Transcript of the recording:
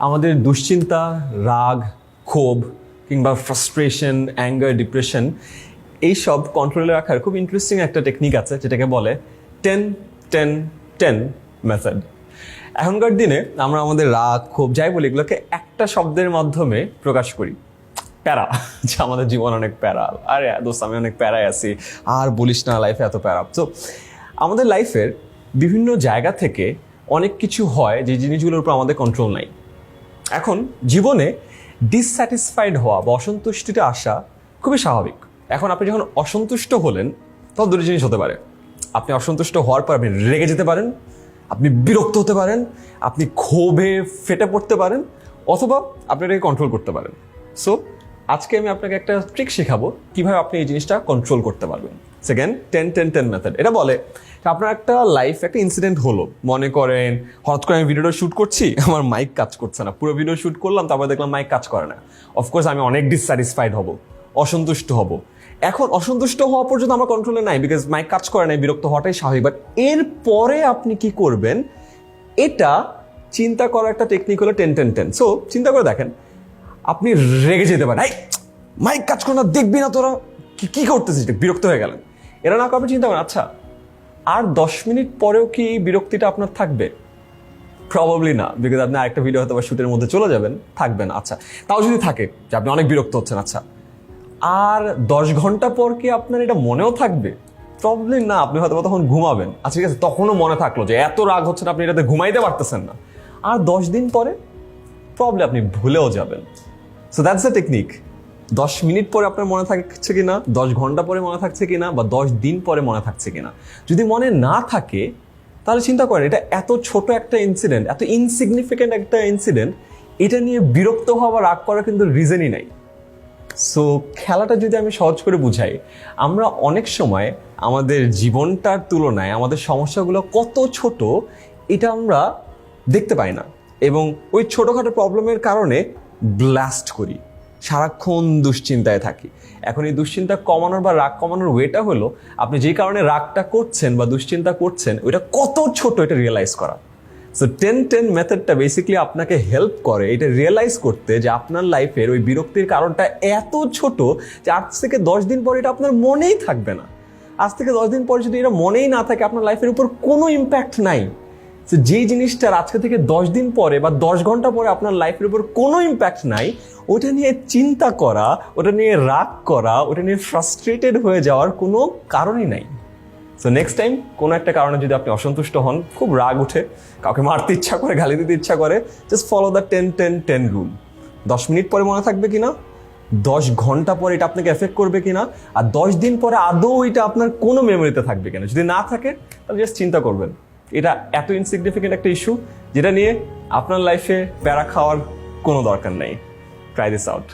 আমাদের দুশ্চিন্তা, রাগ, ক্ষোভ কিংবা ফ্রাস্ট্রেশন, অ্যাঙ্গার, ডিপ্রেশন এইসব কন্ট্রোলে রাখার খুব ইন্টারেস্টিং একটা টেকনিক আছে যেটাকে বলে 10-10-10 মেথড। এখনকার দিনে আমরা আমাদের রাগ, ক্ষোভ যাই বলি এগুলোকে একটা শব্দের মাধ্যমে প্রকাশ করি, প্যারা। যে আমাদের জীবন অনেক প্যারা, আরে দোস্ত আমি অনেক প্যারায় আছি, আর বলিস না লাইফে এত প্যারা। তো আমাদের লাইফের বিভিন্ন জায়গা থেকে অনেক কিছু হয় যে জিনিসগুলোর উপর আমাদের কন্ট্রোল নাই। এখন জীবনে ডিসস্যাটিসফাইড হওয়া বা অসন্তুষ্টিতে আসা খুবই স্বাভাবিক। এখন আপনি যখন অসন্তুষ্ট হলেন তখন দুটো জিনিস হতে পারে। আপনি অসন্তুষ্ট হওয়ার পর আপনি রেগে যেতে পারেন, আপনি বিরক্ত হতে পারেন, আপনি ক্ষোভে ফেটে পড়তে পারেন, অথবা আপনি এটাকে কন্ট্রোল করতে পারেন। সো আজকে আমি আপনাকে একটা ট্রিক শেখাবো কিভাবে আপনি এই জিনিসটা কন্ট্রোল করতে পারবেন। Second 10-10-10 method. এটা বলে আপনার একটা লাইফ একটা ইনসিডেন্ট হলো, মনে করেন হঠাৎ করে আমি ভিডিওটা শ্যুট করছি, আমার মাইক কাজ করছে না, পুরো ভিডিও শ্যুট করলাম, তারপর দেখলাম মাইক কাজ করে না। অফকোর্স আমি অনেক ডিসস্যাটিসফাইড হব, অসন্তুষ্ট হব। এখন অসন্তুষ্ট হওয়া পর্যন্ত আমার কন্ট্রোলে নাই, বিকজ মাইক কাজ করে নাই, বিরক্ত হওয়াটাই স্বাভাবিক। বাট এরপরে আপনি কি করবেন এটা চিন্তা করার একটা টেকনিক হলো 10-10-10। সো চিন্তা করে দেখেন, আপনি রেগে যেতে পারেন, এই মাইক কাজ করে না, দেখবি না তোরা কি করতেছিস, বিরক্ত হয়ে গেলেন। এরা না করে চিন্তা করেন, আচ্ছা আর 10 মিনিট পরেও কি বিরক্তিটা আপনার থাকবে? প্রবাবলি না, বিকজ আপনি আরেকটা ভিডিও হয়তো বা শুটের মধ্যে চলে যাবেন, থাকবে না। আচ্ছা তাও যদি থাকে যে আপনি অনেক বিরক্ত হচ্ছেন, আচ্ছা আর 10 ঘন্টা পর কি আপনার এটা মনেও থাকবে? প্রবাবলি না, আপনি হয়তো তখন ঘুমাবেন। আচ্ছা ঠিক আছে, তখনও মনে থাকলো যে এত রাগ হচ্ছে না, আপনি এটাতে ঘুমাইতে পারতেছেন না। আর 10 দিন পরে প্রবলেম আপনি ভুলেও যাবেন। So that's the technique. 10 minute পরে আপনার মনে থাকছে কিনা, 10 ঘন্টা পরে মনে থাকছে কিনা, বা 10 দিন পরে মনে থাকছে কিনা। যদি মনে না থাকে তাহলে চিন্তা করেন, এটা এত ছোট একটা ইনসিডেন্ট, এত ইনসিগনিফিকেন্ট একটা ইনসিডেন্ট, এটা নিয়ে বিরক্ত হওয়া বা রাগ করার কিন্তু রিজনই নাই। সো খেলাটা যদি আমি সহজ করে বুঝাই, আমরা অনেক সময় আমাদের জীবনটার তুলনায় আমাদের সমস্যাগুলো কত ছোট এটা আমরা দেখতে পাই না, এবং ওই ছোটোখাটো প্রবলেমের কারণে ব্লাস্ট করি, সারাক্ষণ দুশ্চিন্তায় থাকি। এখন এই দুশ্চিন্তা কমানোর বা রাগ কমানোর ওয়েটা হলো আপনি যে কারণে রাগটা করছেন বা দুশ্চিন্তা করছেন ওইটা কত ছোট এটা রিয়েলাইজ করা। সো 10-10 মেথডটা বেসিক্যালি আপনাকে হেল্প করে এটা রিয়েলাইজ করতে যে আপনার লাইফের ওই বিরক্তির কারণটা এত ছোট যে আজ থেকে 10 দিন পর এটা আপনার মনেই থাকবে না। আজ থেকে 10 দিন পর যদি এটা মনেই না থাকে, আপনার লাইফের উপর কোনো ইম্প্যাক্ট নাই। তো যেই জিনিসটার আজকে থেকে 10 দিন পরে বা 10 ঘন্টা পরে আপনার লাইফের উপর কোনো ইম্প্যাক্ট নাই, ওটা নিয়ে চিন্তা করা, ওটা নিয়ে রাগ করা, ওটা নিয়ে ফ্রাস্ট্রেটেড হয়ে যাওয়ার কোনো কারণই নাই। সো নেক্সট টাইম কোনো একটা কারণে যদি আপনি অসন্তুষ্ট হন, খুব রাগ উঠে, কাউকে মারতে ইচ্ছা করে, গালি দিতে ইচ্ছা করে, just follow the 10-10-10 rule. 10 minute পরে মনে থাকবে কিনা, 10 ঘন্টা পরে এটা আপনাকে এফেক্ট করবে কিনা, আর 10 দিন পরে আদৌ এটা আপনার কোনো মেমোরিতে থাকবে কিনা। যদি না থাকে তাহলে জাস্ট চিন্তা করবেন এটা এত ইনসিগনিফিকেন্ট একটা ইস্যু যেটা নিয়ে আপনার লাইফে প্যারা খাওয়ার কোনো দরকার নেই। Try this out.